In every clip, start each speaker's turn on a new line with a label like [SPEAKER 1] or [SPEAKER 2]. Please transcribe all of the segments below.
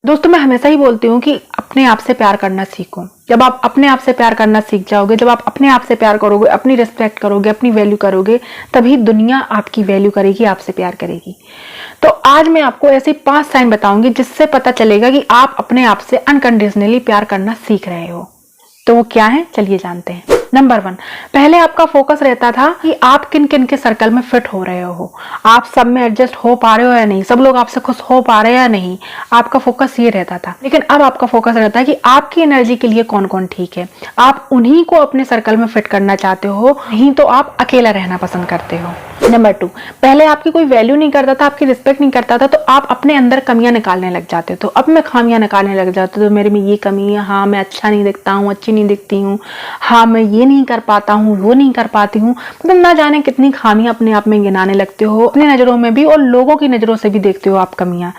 [SPEAKER 1] दोस्तों, मैं हमेशा ही बोलती हूँ कि अपने आप से प्यार करना सीखो। जब आप अपने आप से प्यार करना सीख जाओगे, जब आप अपने आप से प्यार करोगे, अपनी रिस्पेक्ट करोगे, अपनी वैल्यू करोगे, तभी दुनिया आपकी वैल्यू करेगी, आपसे प्यार करेगी। तो आज मैं आपको ऐसे 5 साइन बताऊंगी जिससे पता चलेगा कि आप अपने आप से अनकंडीशनली प्यार करना सीख रहे हो। तो वो क्या है, चलिए जानते हैं। नंबर 1, पहले आपका फोकस रहता था कि आप किन किन के सर्कल में फिट हो रहे हो, आप सब में एडजस्ट हो पा रहे हो या नहीं, सब लोग आपसे खुश हो पा रहे हैं या नहीं, आपका फोकस ये रहता था। लेकिन अब आपका फोकस रहता है कि आपकी एनर्जी के लिए कौन कौन ठीक है, आप उन्हीं को अपने सर्कल में फिट करना चाहते हो, नहीं तो आप अकेला रहना पसंद करते हो। नंबर 2, पहले आपकी कोई वैल्यू नहीं करता था, आपकी रिस्पेक्ट नहीं करता था, तो आप अपने अंदर कमियां निकालने लग जाते हो। अब मैं खामियां निकालने लग जाते हो, तो मेरे में ये कमी है, हाँ मैं अच्छा नहीं दिखता हूँ, अच्छी नहीं दिखती हूँ, हाँ मैं ये नहीं कर पाता हूँ, वो नहीं कर पाती हूँ, मतलब ना जाने कितनी खामियां अपने आप में गिनाने लगते हो, अपनी नजरों में भी और लोगों की नजरों से भी देखते हो, आप कमियां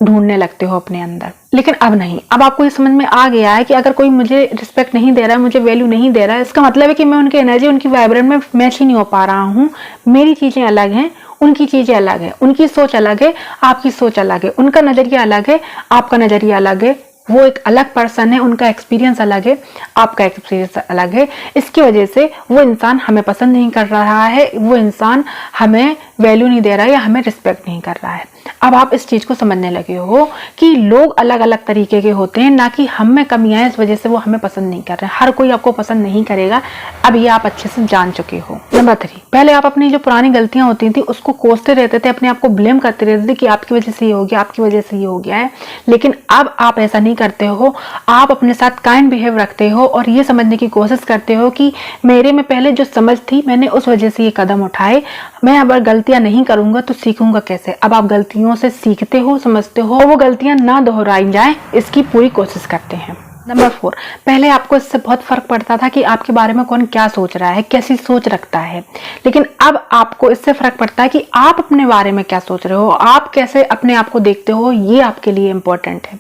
[SPEAKER 1] ढूंढने लगते हो अपने अंदर। लेकिन अब नहीं, अब आपको ये समझ में आ गया है कि अगर कोई मुझे रिस्पेक्ट नहीं दे रहा है, मुझे वैल्यू नहीं दे रहा है, इसका मतलब है कि मैं उनकी एनर्जी, उनकी वाइब्रेशन में मैच ही नहीं हो पा रहा हूँ। मेरी चीजें अलग हैं, उनकी चीजें अलग है, उनकी सोच अलग है, आपकी सोच अलग है, उनका नजरिया अलग है, आपका नजरिया अलग है, वो एक अलग पर्सन है, उनका एक्सपीरियंस अलग है, आपका एक्सपीरियंस अलग है। इसकी वजह से वो इंसान हमें पसंद नहीं कर रहा है, वो इंसान हमें वैल्यू नहीं दे रहा है या हमें रिस्पेक्ट नहीं कर रहा है। अब आप इस चीज को समझने लगे हो कि लोग अलग अलग तरीके के होते हैं, ना कि हम में कमियां हैं, इस वजह से वो हमें पसंद नहीं कर रहे हैं। हर कोई आपको पसंद नहीं करेगा, अब ये आप अच्छे से जान चुके हो। नंबर 3, पहले आप अपनी जो पुरानी गलतियां होती थी उसको कोसते रहते थे, अपने आप को ब्लेम करते रहते थे कि आपकी वजह से ये हो गया, आपकी वजह से ये हो गया है। लेकिन अब आप ऐसा नहीं करते हो, आप अपने साथ काइंड बिहेव रखते हो और ये समझने की कोशिश करते हो कि मेरे में पहले जो समझ थी, मैंने उस वजह से ये कदम उठाए, मैं अगर गलतियां नहीं करूंगा तो सीखूंगा कैसे। अब आप गलतियों से सीखते हो, समझते हो, वो गलतियां ना दोहराई जाए, इसकी पूरी कोशिश करते हैं। नंबर 4, पहले आपको इससे बहुत फर्क पड़ता था कि आपके बारे में कौन क्या सोच रहा है, कैसी सोच रखता है। लेकिन अब आपको इससे फर्क पड़ता है कि आप अपने बारे में क्या सोच रहे हो, आप कैसे अपने आप को देखते हो, ये आपके लिए इंपॉर्टेंट है।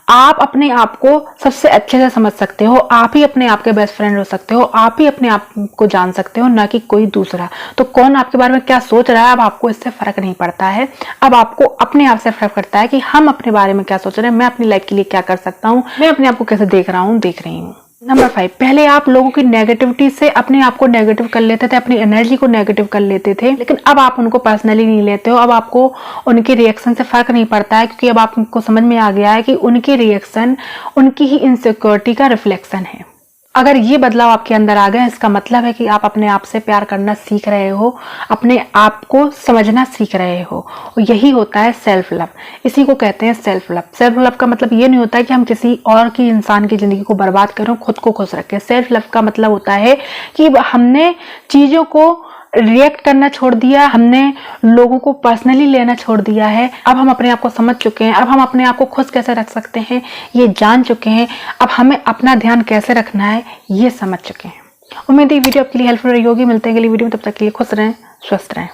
[SPEAKER 1] आप अपने आप को सबसे अच्छे से समझ सकते हो, आप ही अपने आप के बेस्ट फ्रेंड हो सकते हो, आप ही अपने आप को जान सकते हो, ना कि कोई दूसरा। तो कौन आपके बारे में क्या सोच रहा है, अब आपको इससे फर्क नहीं पड़ता है। अब आपको अपने आप से फर्क पड़ता है कि हम अपने बारे में क्या सोच रहे हैं, मैं अपनी लाइफ के लिए क्या कर सकता हूँ, मैं अपने आप को कैसे देख रहा हूँ, देख रही हूँ। नंबर 5, पहले आप लोगों की नेगेटिविटी से अपने आप को नेगेटिव कर लेते थे, अपनी एनर्जी को नेगेटिव कर लेते थे, लेकिन अब आप उनको पर्सनली नहीं लेते हो। अब आपको उनके रिएक्शन से फर्क नहीं पड़ता है, क्योंकि अब आपको समझ में आ गया है कि उनके रिएक्शन उनकी ही इनसिक्योरिटी का रिफ्लेक्शन है। अगर ये बदलाव आपके अंदर आ गया, इसका मतलब है कि आप अपने आप से प्यार करना सीख रहे हो, अपने आप को समझना सीख रहे हो, और यही होता है सेल्फ लव। इसी को कहते हैं सेल्फ लव। सेल्फ लव का मतलब ये नहीं होता है कि हम किसी और की, इंसान की जिंदगी को बर्बाद करें, खुद को खुश रखें। सेल्फ लव का मतलब होता है कि हमने चीजों को रिएक्ट करना छोड़ दिया, हमने लोगों को पर्सनली लेना छोड़ दिया है। अब हम अपने आप को समझ चुके हैं, अब हम अपने आप को खुश कैसे रख सकते हैं ये जान चुके हैं, अब हमें अपना ध्यान कैसे रखना है ये समझ चुके हैं। उम्मीद है वीडियो आपके लिए हेल्पफुल रही होगी। मिलते हैं अगली वीडियो में, तब तक के लिए खुश रहें, स्वस्थ रहें।